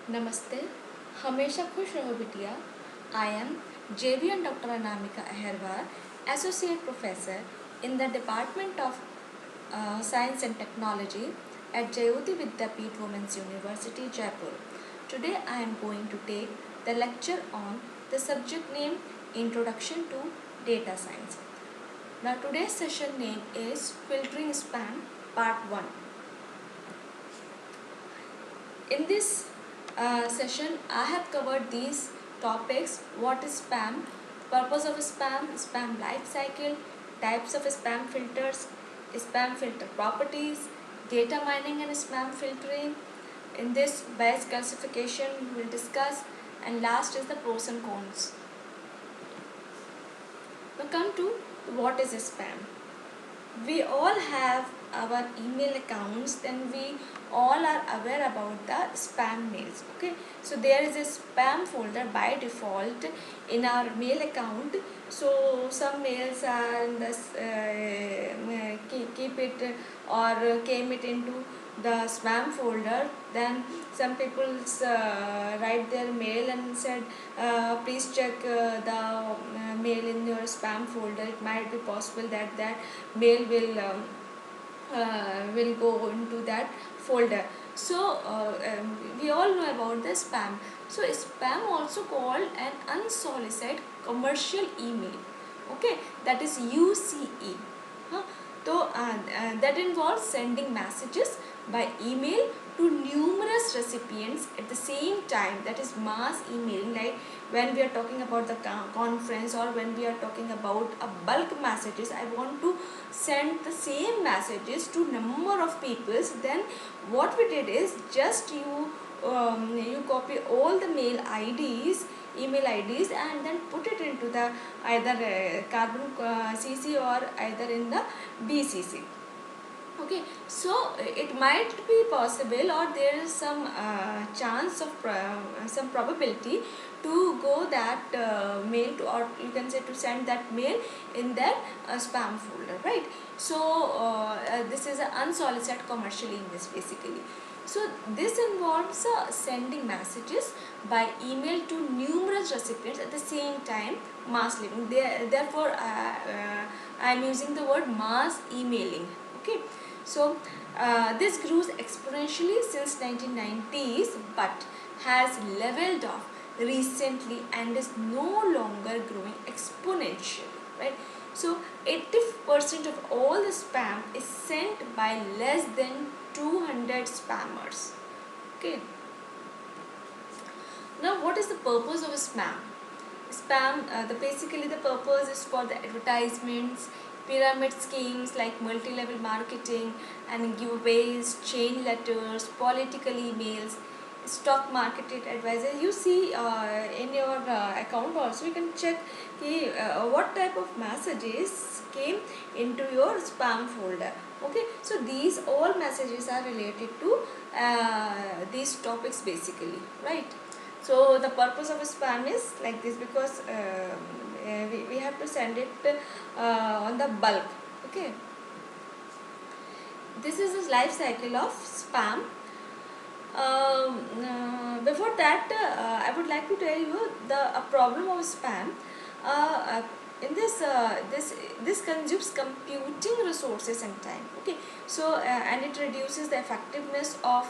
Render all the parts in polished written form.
नमस्ते, हमेशा खुश रहो बिटिया। I am JVN Dr. Anamika Aherwal, Associate Professor in the Department of Science and Technology at Jayoti Vidyapeeth Women's University, Jaipur. Today I am going to take the lecture on the subject name Introduction to Data Science. Now today's session name is Filtering Spam Part 1. In this session, I have covered these topics: what is spam, purpose of spam, spam life cycle, types of spam filters, spam filter properties, data mining and spam filtering. In this, bias classification we will discuss, and last is the pros and cons. Now come to what is spam. We all have our email accounts, then we all are aware about the spam mails. Okay, so there is a spam folder by default in our mail account. So some mails are in this keep it or came it into the spam folder. Then some people write their mail and said please check the mail in your spam folder. It might be possible that that mail will go into that folder. So we all know about the spam. So spam also called an unsolicited commercial email. Okay, that is UCE. Huh? So that involves sending messages by email to numerous recipients at the same time. That is mass emailing. Like when we are talking about the conference, or when we are talking about a bulk messages, I want to send the same messages to number of people. Then what we did is just you copy all the email IDs, and then put it into the either carbon CC or either in the BCC. Okay, so it might be possible, or there is some chance of some probability to go that mail to, or you can say to send that mail in that spam folder, right? So this is an unsolicited commercial emails basically. So this involves sending messages by email to numerous recipients at the same time, mass leaving. Therefore I am using the word mass emailing. Okay, so this grows exponentially since 1990s, but has leveled off recently and is no longer growing exponentially, right? So 80% of all the spam is sent by less than 200 spammers. Okay. Now, what is the purpose of a spam? Spam, basically the purpose is for the advertisements, pyramid schemes like multi-level marketing and giveaways, chain letters, political emails, stock market advisor. You see in your account also you can check what type of messages came into your spam folder. Okay, so these all messages are related to these topics basically, right? So the purpose of spam is like this, because we have to send it on the bulk. Okay, this is the life cycle of spam. Before that, I would like to tell you the problem of spam. In this consumes computing resources and time. Okay, so and it reduces the effectiveness of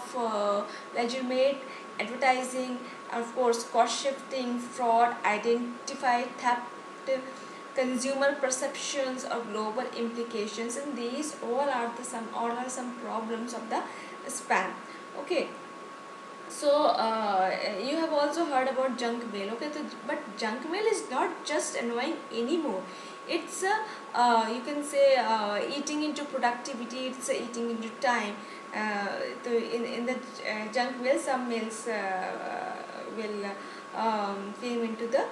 legitimate advertising, of course cost shifting, fraud, identify theft, consumer perceptions or global implications, and these all are some problems of the spam. Okay, so you have also heard about junk mail. Okay, so, but junk mail is not just annoying anymore. It's you can say eating into productivity. It's eating into time. In the junk mail, some mails will came into the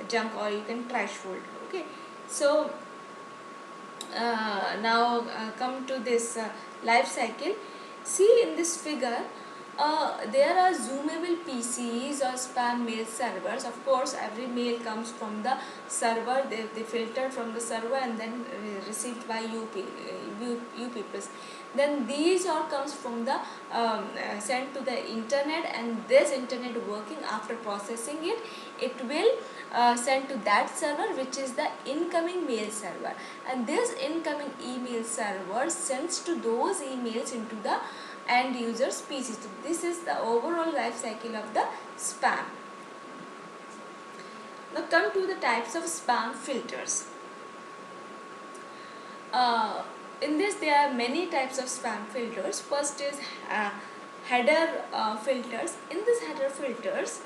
junk, or you can trash folder. Okay, so now come to this life cycle. See in this figure, there are zoomable PCs or spam mail servers. Of course, every mail comes from the server. They filter from the server and then received by you you peoples. Then these all comes from the sent to the internet, and this internet working, after processing it, it will send to that server, which is the incoming mail server, and this incoming email server sends to those emails into the end user's PC. So this is the overall life cycle of the spam. Now come to the types of spam filters. In this there are many types of spam filters. First is header filters. In this header filters,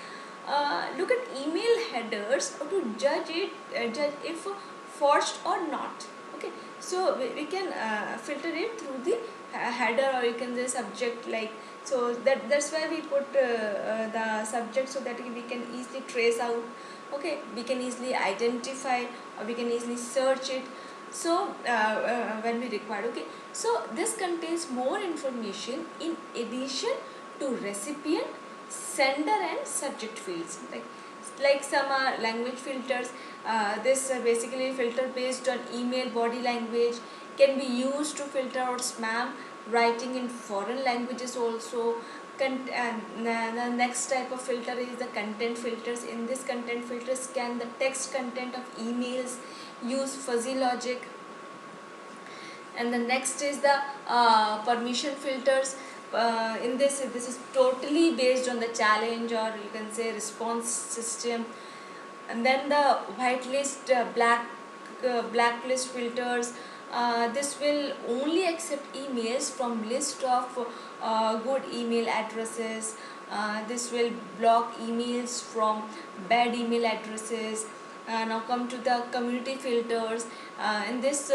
look at email headers to judge if forged or not. Okay, so we can filter it through the header, or you can say subject, like, so that's why we put the subject, so that we can easily trace out. Okay, we can easily identify, or we can easily search it, so when we require. Okay, so this contains more information in addition to recipient, sender and subject fields. Like some are language filters. This basically filter based on email body language, can be used to filter out spam writing in foreign languages also. The next type of filter is the content filters. In this content filters, scan the text content of emails, use fuzzy logic. And the next is the permission filters. In this is totally based on the challenge, or you can say response system. And then the whitelist, blacklist filters. This will only accept emails from list of good email addresses. This will block emails from bad email addresses. Now come to the community filters. In this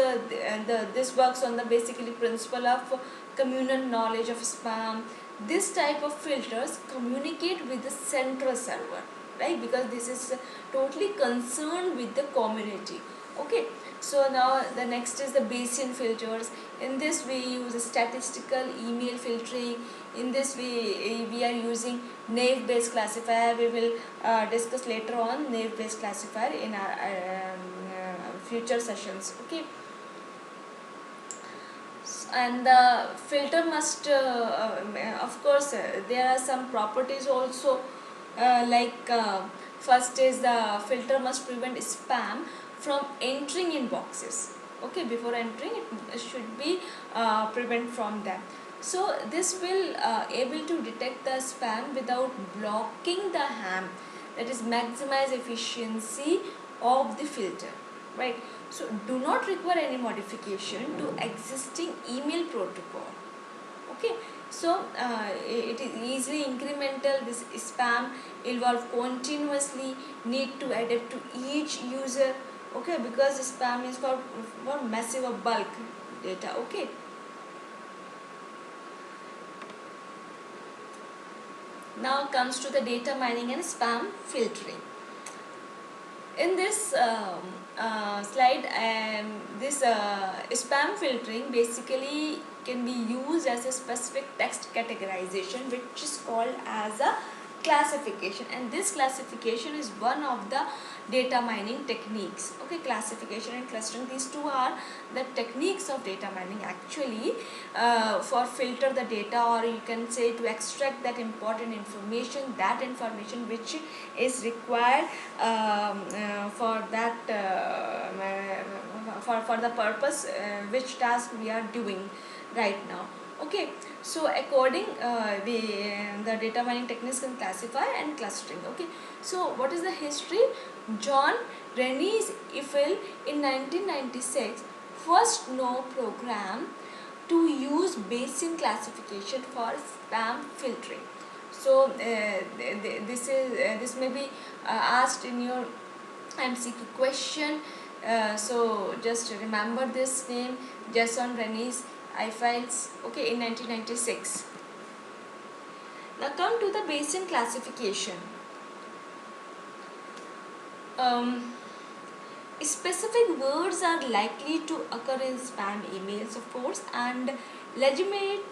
this works on the basically principle of communal knowledge of spam. This type of filters communicate with the central server, right, because this is totally concerned with the community. Okay, so now the next is the Bayesian filters. In this we use statistical email filtering. In this we are using Naive Bayes classifier. We will discuss later on Naive Bayes classifier in our future sessions. Okay, and the filter must of course there are some properties also, first is the filter must prevent spam from entering in boxes. Okay, before entering it should be prevent from them. So this will able to detect the spam without blocking the ham, that is maximize efficiency of the filter, right. So do not require any modification to existing email protocol. Okay, so it is easily incremental. This spam evolve continuously, need to adapt to each user. Okay, because spam is for massive or bulk data. Okay, now comes to the data mining and spam filtering. In this slide, this spam filtering basically can be used as a specific text categorization, which is called as a classification, and this classification is one of the data mining techniques. Okay, classification and clustering, these two are the techniques of data mining actually, for filter the data, or you can say to extract that important information, that information which is required for that for the purpose which task we are doing right now. Okay, so according the data mining techniques can classify and clustering. Okay, so what is the history? John Rennie Eiffel in 1996 first known program to use Bayesian classification for spam filtering. So this may be asked in your MCQ question. So just remember this name, Jason Rennie Eiffel. Okay, in 1996. Now come to the Bayesian classification. Specific words are likely to occur in spam emails, of course, and legitimate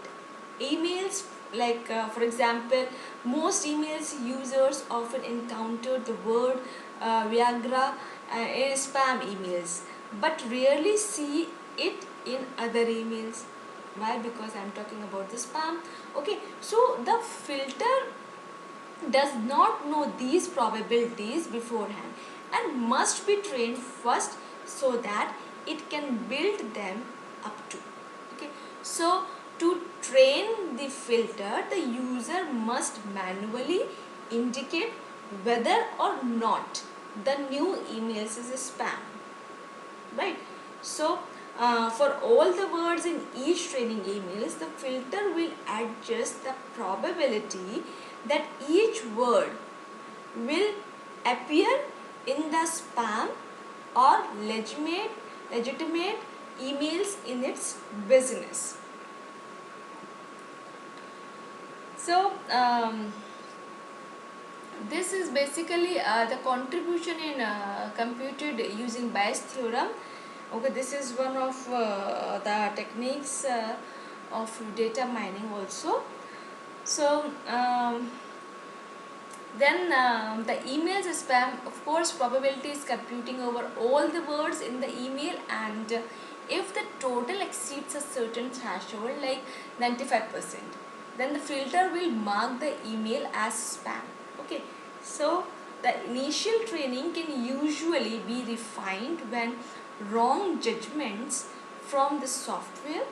emails, like for example, most emails users often encounter the word Viagra in spam emails, but rarely see it in other emails. Why? Because I'm talking about the spam. Okay, so the filter does not know these probabilities beforehand and must be trained first so that it can build them up to. Okay, so to train the filter, the user must manually indicate whether or not the new emails is a spam, right? So for all the words in each training emails, the filter will adjust the probability that each word will appear in the spam or legitimate emails in its business. So this is basically the contribution in computed using Bayes theorem. Okay, this is one of the techniques of data mining also. So then the emails spam, of course, probability is computing over all the words in the email, and if the total exceeds a certain threshold like 95%, then the filter will mark the email as spam. Okay, so the initial training can usually be refined when wrong judgments from the software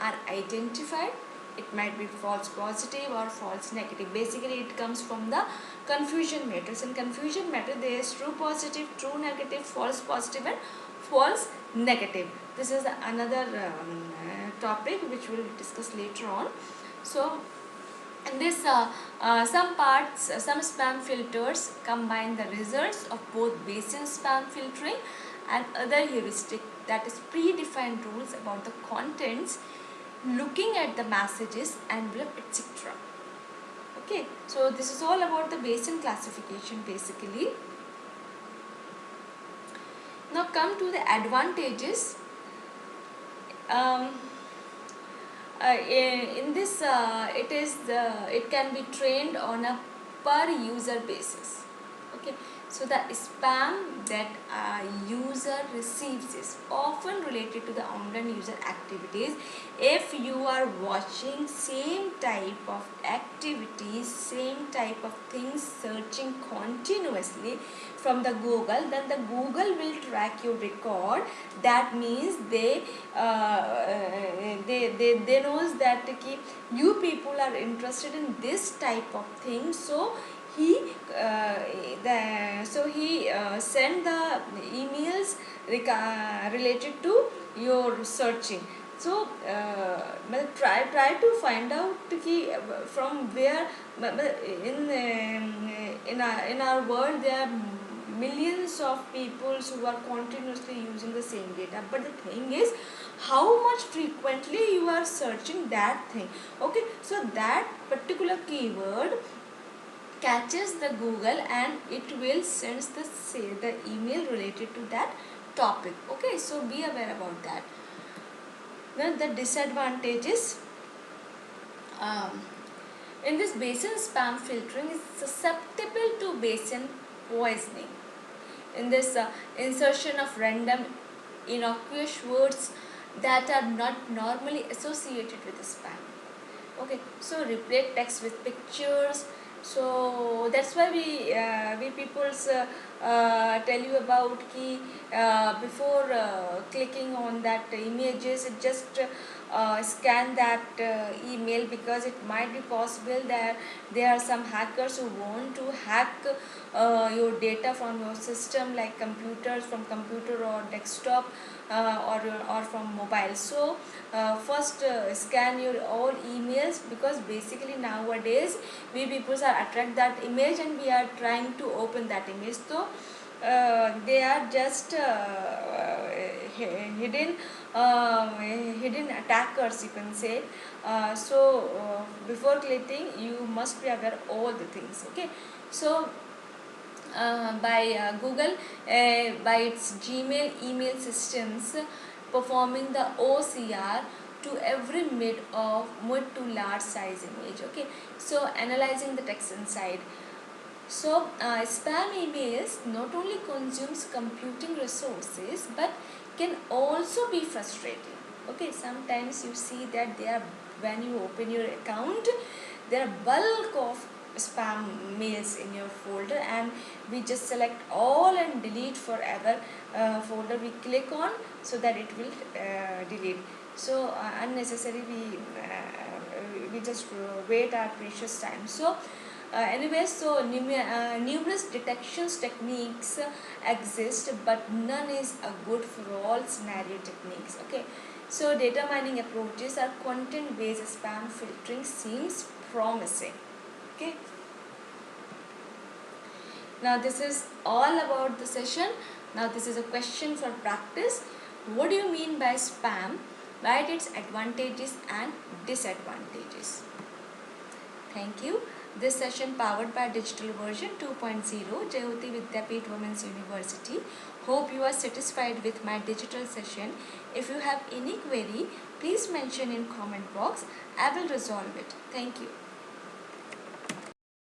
are identified. It might be false positive or false negative. Basically it comes from the confusion matrix. In confusion matrix there is true positive, true negative, false positive and false negative. This is another topic which we will discuss later on. So in this some spam filters combine the results of both Bayesian spam filtering and other heuristic, that is predefined rules about the contents, looking at the messages, envelope, etc. Okay, so this is all about the Bayesian classification basically. Now come to the advantages. In this it can be trained on a per user basis. Okay, so the spam that a user receives is often related to the online user activities. If you are watching same type of activities, same type of things, searching continuously from the Google, then the Google will track your record. That means they knows that you people are interested in this type of thing, so he send the emails related to your searching. So try to find out from where in our world there are millions of people who are continuously using the same data, but the thing is how much frequently you are searching that thing. Okay, so that particular keyword catches the Google and it will send the email related to that topic. Okay, so be aware about that. Now the disadvantages in this Bayesian spam filtering is susceptible to Bayesian poisoning. In this insertion of random innocuous words that are not normally associated with spam. Okay, so replace text with pictures. So that's why we peoples tell you about key before clicking on that images, it just scan that email, because it might be possible that there are some hackers who want to hack your data from your system, like computers, from computer or desktop or from mobile. So first scan your all emails, because basically nowadays we people are attract that image and we are trying to open that image. So they are just hidden attackers, you can say. So before clicking you must be aware of all the things. Okay, so by Google, by its Gmail email systems, performing the OCR to every mid to large size image. Okay, so analyzing the text inside. So spam emails not only consumes computing resources but can also be frustrating. Okay, sometimes you see that when you open your account, there are bulk of spam mails in your folder, and we just select all and delete forever folder we click on, so that it will delete. So unnecessary we just wait our precious time. So anyway, so numerous detections techniques exist, but none is a good for all scenario techniques. Okay, so data mining approaches or content based spam filtering seems promising. Okay, now this is all about the session. Now this is a question for practice. What do you mean by spam? Write its advantages and disadvantages. Thank you. This session powered by Digital Version 2.0, Jayoti Vidyapeeth Women's University. Hope you are satisfied with my digital session. If you have any query, please mention in comment box. I will resolve it. Thank you.